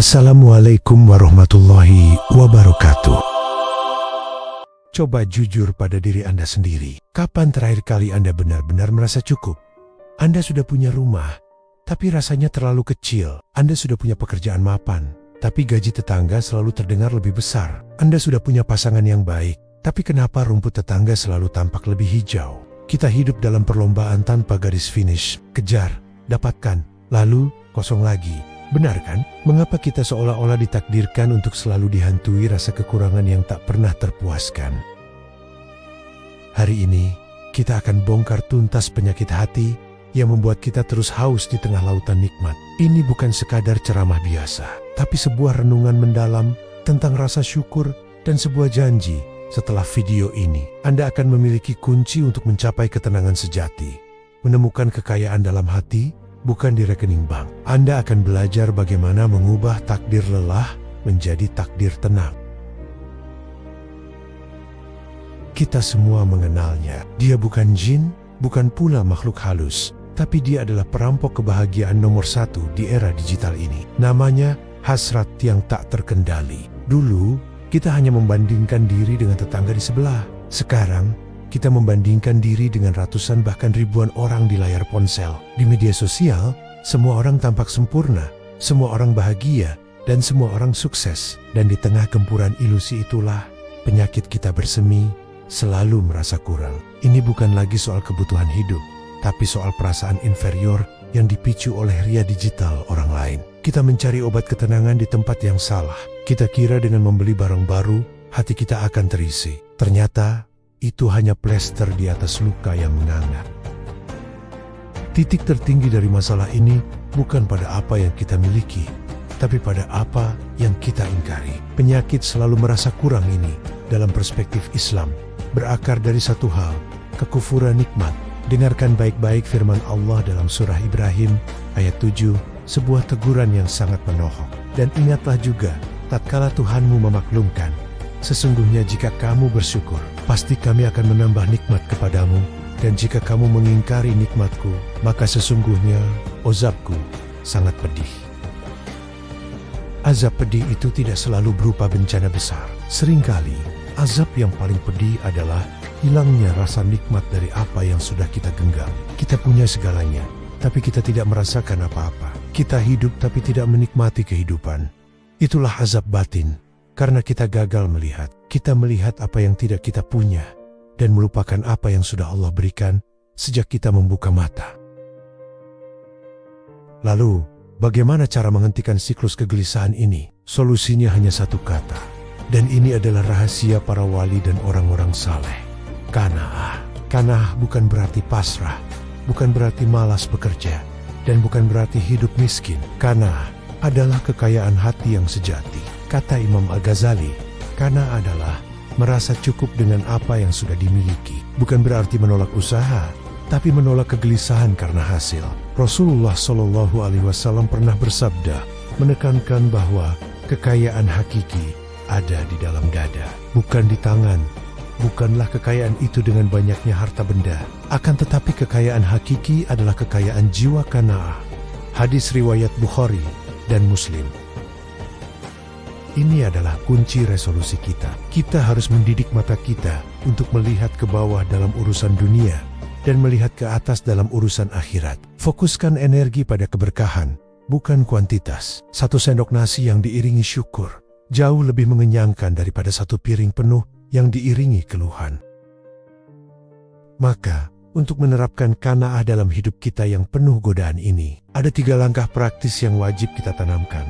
Assalamualaikum warahmatullahi wabarakatuh. Coba jujur pada diri Anda sendiri. Kapan terakhir kali Anda benar-benar merasa cukup? Anda sudah punya rumah, tapi rasanya terlalu kecil. Anda sudah punya pekerjaan mapan, tapi gaji tetangga selalu terdengar lebih besar. Anda sudah punya pasangan yang baik, tapi kenapa rumput tetangga selalu tampak lebih hijau? Kita hidup dalam perlombaan tanpa garis finish. Kejar, dapatkan, lalu kosong lagi. Benar kan? Mengapa kita seolah-olah ditakdirkan untuk selalu dihantui rasa kekurangan yang tak pernah terpuaskan? Hari ini, kita akan bongkar tuntas penyakit hati yang membuat kita terus haus di tengah lautan nikmat. Ini bukan sekadar ceramah biasa, tapi sebuah renungan mendalam tentang rasa syukur dan sebuah janji. Setelah video ini, Anda akan memiliki kunci untuk mencapai ketenangan sejati, menemukan kekayaan dalam hati, bukan di rekening bank. Anda akan belajar bagaimana mengubah takdir lelah menjadi takdir tenang. Kita semua mengenalnya. Dia bukan jin, bukan pula makhluk halus, tapi dia adalah perampok kebahagiaan nomor satu di era digital ini. Namanya hasrat yang tak terkendali. Dulu, kita hanya membandingkan diri dengan tetangga di sebelah. Sekarang, kita membandingkan diri dengan ratusan bahkan ribuan orang di layar ponsel. Di media sosial, semua orang tampak sempurna, semua orang bahagia, dan semua orang sukses. Dan di tengah gempuran ilusi itulah, penyakit kita bersemi, selalu merasa kurang. Ini bukan lagi soal kebutuhan hidup, tapi soal perasaan inferior yang dipicu oleh ria digital orang lain. Kita mencari obat ketenangan di tempat yang salah. Kita kira dengan membeli barang baru, hati kita akan terisi. Ternyata, itu hanya plester di atas luka yang menganga. Titik tertinggi dari masalah ini bukan pada apa yang kita miliki, tapi pada apa yang kita ingkari. Penyakit selalu merasa kurang ini, dalam perspektif Islam, berakar dari satu hal, kekufuran nikmat. Dengarkan baik-baik firman Allah dalam surah Ibrahim, ayat 7, sebuah teguran yang sangat menohok. Dan ingatlah juga, tatkala Tuhanmu memaklumkan, sesungguhnya jika kamu bersyukur, pasti kami akan menambah nikmat kepadamu, dan jika kamu mengingkari nikmatku, maka sesungguhnya azabku sangat pedih. Azab pedih itu tidak selalu berupa bencana besar. Seringkali, azab yang paling pedih adalah hilangnya rasa nikmat dari apa yang sudah kita genggam. Kita punya segalanya, tapi kita tidak merasakan apa-apa. Kita hidup tapi tidak menikmati kehidupan. Itulah azab batin. Karena kita gagal melihat, kita melihat apa yang tidak kita punya, dan melupakan apa yang sudah Allah berikan sejak kita membuka mata. Lalu, bagaimana cara menghentikan siklus kegelisahan ini? Solusinya hanya satu kata, dan ini adalah rahasia para wali dan orang-orang saleh. Qanaah. Qanaah bukan berarti pasrah, bukan berarti malas bekerja, dan bukan berarti hidup miskin. Qanaah adalah kekayaan hati yang sejati. Kata Imam Al-Ghazali, qanaah adalah merasa cukup dengan apa yang sudah dimiliki. Bukan berarti menolak usaha, tapi menolak kegelisahan karena hasil. Rasulullah SAW pernah bersabda, menekankan bahwa kekayaan hakiki ada di dalam dada, bukan di tangan. Bukanlah kekayaan itu dengan banyaknya harta benda, akan tetapi kekayaan hakiki adalah kekayaan jiwa qanaah. Hadis riwayat Bukhari dan Muslim. Ini adalah kunci resolusi kita. Kita harus mendidik mata kita untuk melihat ke bawah dalam urusan dunia dan melihat ke atas dalam urusan akhirat. Fokuskan energi pada keberkahan, bukan kuantitas. Satu sendok nasi yang diiringi syukur jauh lebih mengenyangkan daripada satu piring penuh yang diiringi keluhan. Maka, untuk menerapkan qanaah dalam hidup kita yang penuh godaan ini, ada 3 langkah praktis yang wajib kita tanamkan.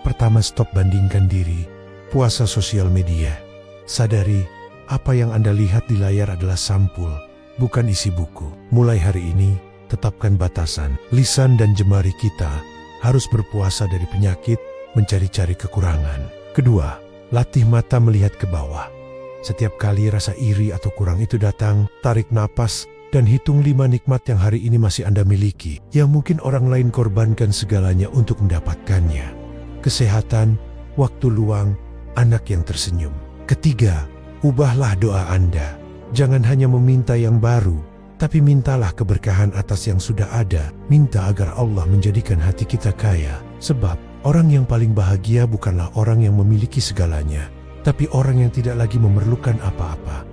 Pertama, stop bandingkan diri. Puasa sosial media. Sadari, apa yang Anda lihat di layar adalah sampul, bukan isi buku. Mulai hari ini, tetapkan batasan. Lisan dan jemari kita harus berpuasa dari penyakit, mencari-cari kekurangan. Kedua, latih mata melihat ke bawah. Setiap kali rasa iri atau kurang itu datang, tarik napas dan hitung 5 nikmat yang hari ini masih Anda miliki, yang mungkin orang lain korbankan segalanya untuk mendapatkannya. Kesehatan, waktu luang, anak yang tersenyum. Ketiga, ubahlah doa Anda. Jangan hanya meminta yang baru, tapi mintalah keberkahan atas yang sudah ada. Minta agar Allah menjadikan hati kita kaya, sebab Orang yang paling bahagia bukanlah orang yang memiliki segalanya, tapi orang yang tidak lagi memerlukan apa-apa.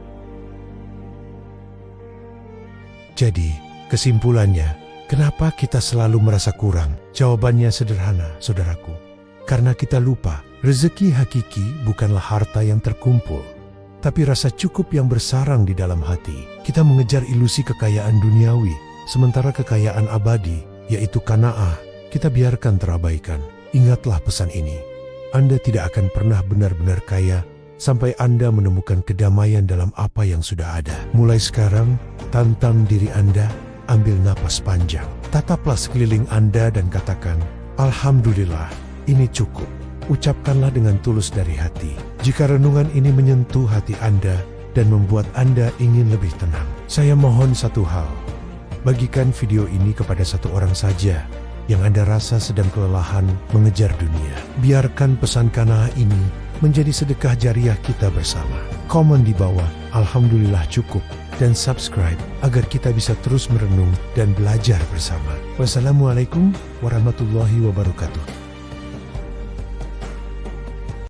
Jadi, kesimpulannya, kenapa kita selalu merasa kurang? Jawabannya sederhana, saudaraku. Karena kita lupa, rezeki hakiki bukanlah harta yang terkumpul, tapi rasa cukup yang bersarang di dalam hati. Kita mengejar ilusi kekayaan duniawi, sementara kekayaan abadi, yaitu qanaah, kita biarkan terabaikan. Ingatlah pesan ini. Anda tidak akan pernah benar-benar kaya sampai Anda menemukan kedamaian dalam apa yang sudah ada. Mulai sekarang, tantang diri Anda, ambil napas panjang. Tataplah sekeliling Anda dan katakan, Alhamdulillah, ini cukup. Ucapkanlah dengan tulus dari hati. Jika renungan ini menyentuh hati Anda dan membuat Anda ingin lebih tenang, saya mohon satu hal. Bagikan video ini kepada satu orang saja yang Anda rasa sedang kelelahan mengejar dunia. Biarkan pesan qanaah ini menjadi sedekah jariah kita bersama. Komen di bawah, Alhamdulillah cukup, dan subscribe agar kita bisa terus merenung dan belajar bersama. Wassalamualaikum warahmatullahi wabarakatuh.